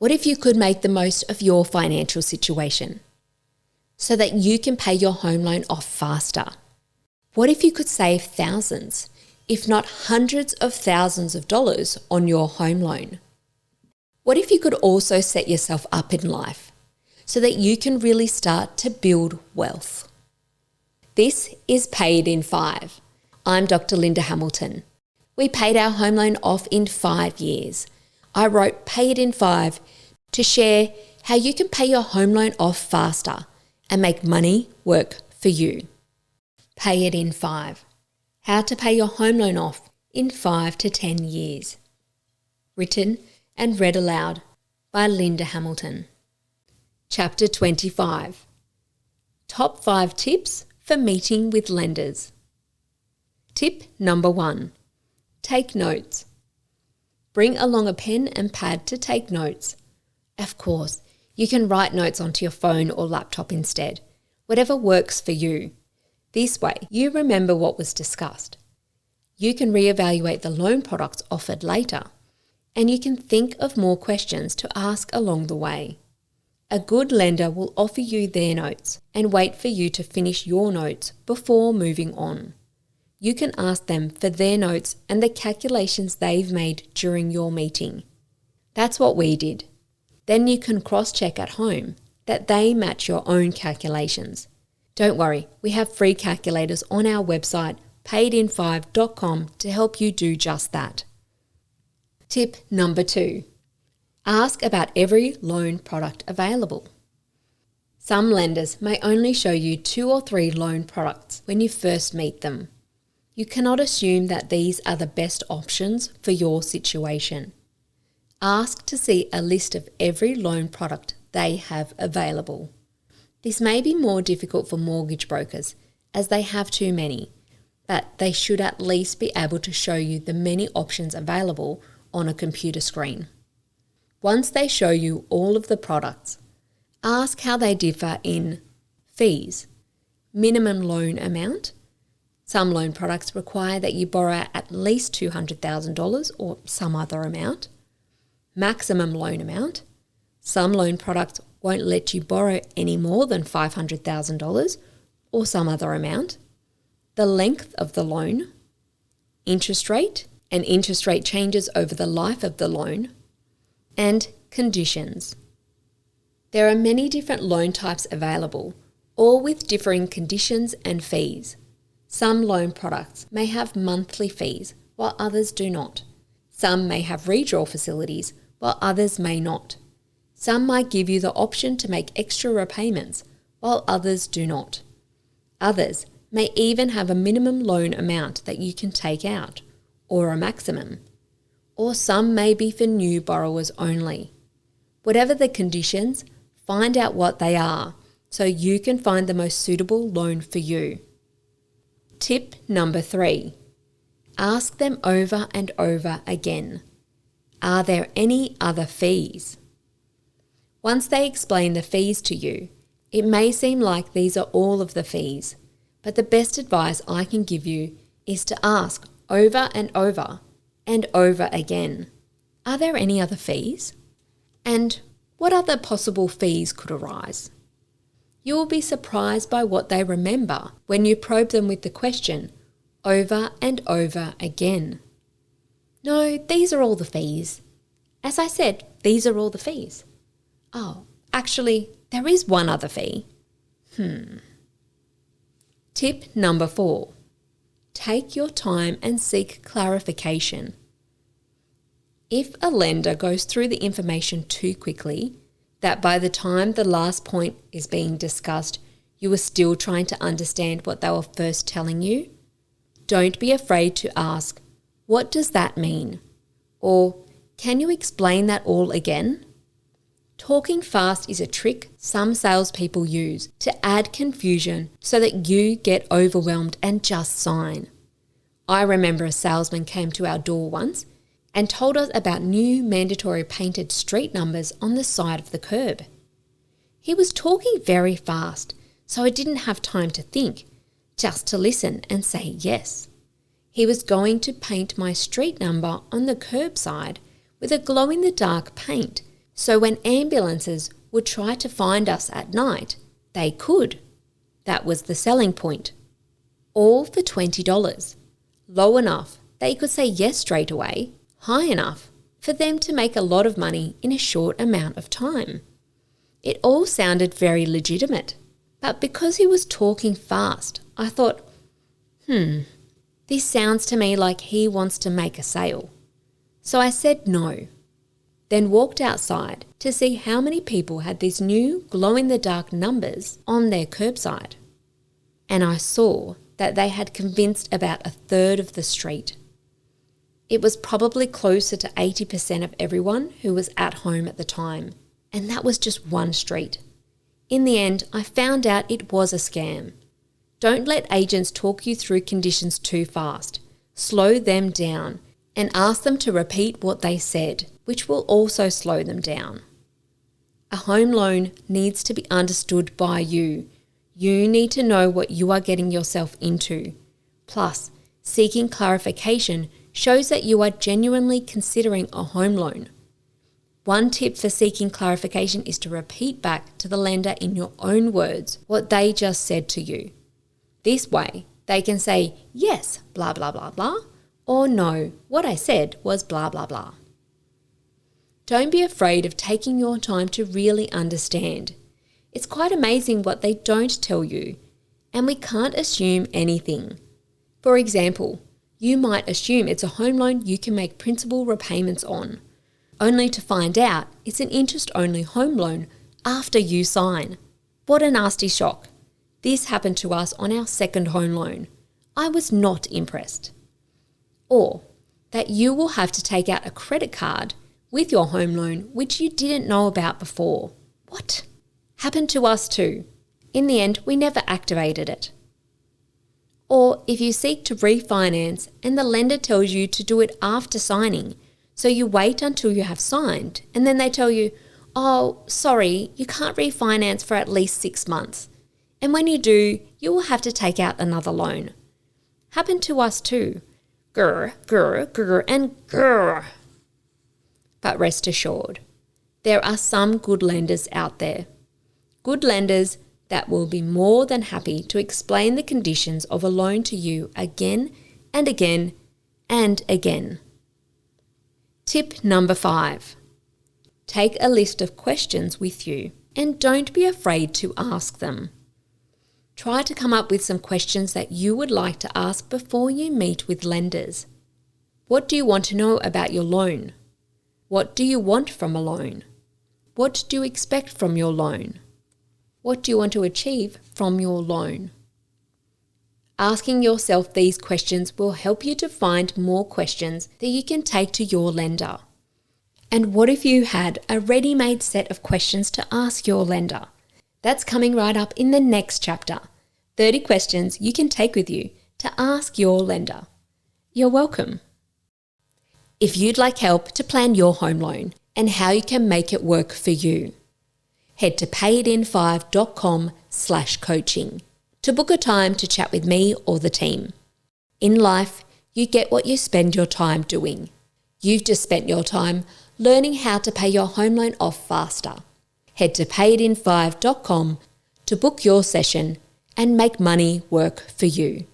What if you could make the most of your financial situation so that you can pay your home loan off faster? What if you could save thousands, if not hundreds of thousands of dollars on your home loan? What if you could also set yourself up in life so that you can really start to build wealth? This is Pay It in 5. I'm Dr. Linda Hamilton. We paid our home loan off in 5 years. I wrote Pay It in 5 to share how you can pay your home loan off faster and make money work for you. Pay It in 5. How to pay your home loan off in 5 to 10 years. Written and read aloud by Linda Hamilton. Chapter 25. Top 5 tips for meeting with lenders. Tip number 1. Take notes. Bring along a pen and pad to take notes. Of course, you can write notes onto your phone or laptop instead, whatever works for you. This way, you remember what was discussed. You can reevaluate the loan products offered later, and you can think of more questions to ask along the way. A good lender will offer you their notes and wait for you to finish your notes before moving on. You can ask them for their notes and the calculations they've made during your meeting. That's what we did. Then you can cross-check at home that they match your own calculations. Don't worry, we have free calculators on our website, paidin5.com, to help you do just that. Tip number 2. Ask about every loan product available. Some lenders may only show you 2 or 3 loan products when you first meet them. You cannot assume that these are the best options for your situation. Ask to see a list of every loan product they have available. This may be more difficult for mortgage brokers as they have too many, but they should at least be able to show you the many options available on a computer screen. Once they show you all of the products, ask how they differ in fees, minimum loan amount. Some loan products require that you borrow at least $200,000 or some other amount. Maximum loan amount. Some loan products won't let you borrow any more than $500,000 or some other amount. The length of the loan. Interest rate, and interest rate changes over the life of the loan. And conditions. There are many different loan types available, all with differing conditions and fees. Some loan products may have monthly fees, while others do not. Some may have redraw facilities, while others may not. Some might give you the option to make extra repayments, while others do not. Others may even have a minimum loan amount that you can take out, or a maximum. Or some may be for new borrowers only. Whatever the conditions, find out what they are so you can find the most suitable loan for you. Tip number 3. Ask them over and over again. Are there any other fees? Once they explain the fees to you, it may seem like these are all of the fees, but the best advice I can give you is to ask over and over again. Are there any other fees? And what other possible fees could arise? You will be surprised by what they remember when you probe them with the question over and over again. No, these are all the fees. As I said, these are all the fees. Oh, actually, there is one other fee. Tip number 4. Take your time and seek clarification. If a lender goes through the information too quickly, that by the time the last point is being discussed, you are still trying to understand what they were first telling you, don't be afraid to ask, what does that mean? Or, can you explain that all again? Talking fast is a trick some salespeople use to add confusion so that you get overwhelmed and just sign. I remember a salesman came to our door once and told us about new mandatory painted street numbers on the side of the curb. He was talking very fast, so I didn't have time to think, just to listen and say yes. He was going to paint my street number on the curbside with a glow-in-the-dark paint So when ambulances would try to find us at night, they could. That was the selling point. All for $20. Low enough that you could say yes straight away, high enough for them to make a lot of money in a short amount of time. It all sounded very legitimate, but because he was talking fast, I thought, this sounds to me like he wants to make a sale. So I said no, then walked outside to see how many people had these new glow-in-the-dark numbers on their curbside. And I saw that they had convinced about a third of the street. It was probably closer to 80% of everyone who was at home at the time, and that was just one street. In the end, I found out it was a scam. Don't let agents talk you through conditions too fast. Slow them down and ask them to repeat what they said, which will also slow them down. A home loan needs to be understood by you. You need to know what you are getting yourself into. Plus, seeking clarification shows that you are genuinely considering a home loan. One tip for seeking clarification is to repeat back to the lender in your own words what they just said to you. This way, they can say, yes, blah, blah, blah, blah, or no, what I said was blah, blah, blah. Don't be afraid of taking your time to really understand. It's quite amazing what they don't tell you, and we can't assume anything. For example, you might assume it's a home loan you can make principal repayments on, only to find out it's an interest-only home loan after you sign. What a nasty shock. This happened to us on our second home loan. I was not impressed. Or that you will have to take out a credit card with your home loan which you didn't know about before. What? Happened to us too. In the end, we never activated it. Or if you seek to refinance and the lender tells you to do it after signing, so you wait until you have signed and then they tell you, oh, sorry, you can't refinance for at least 6 months. And when you do, you will have to take out another loan. Happened to us too. Grr, grr, grr, and grr. But rest assured, there are some good lenders out there. Good lenders that will be more than happy to explain the conditions of a loan to you again and again and again. Tip number 5. Take a list of questions with you and don't be afraid to ask them. Try to come up with some questions that you would like to ask before you meet with lenders. What do you want to know about your loan? What do you want from a loan? What do you expect from your loan? What do you want to achieve from your loan? Asking yourself these questions will help you to find more questions that you can take to your lender. And what if you had a ready-made set of questions to ask your lender? That's coming right up in the next chapter. 30 questions you can take with you to ask your lender. You're welcome. If you'd like help to plan your home loan and how you can make it work for you, head to payit5.com/coaching to book a time to chat with me or the team. In life, you get what you spend your time doing. You've just spent your time learning how to pay your home loan off faster. Head to payit5.com to book your session and make money work for you.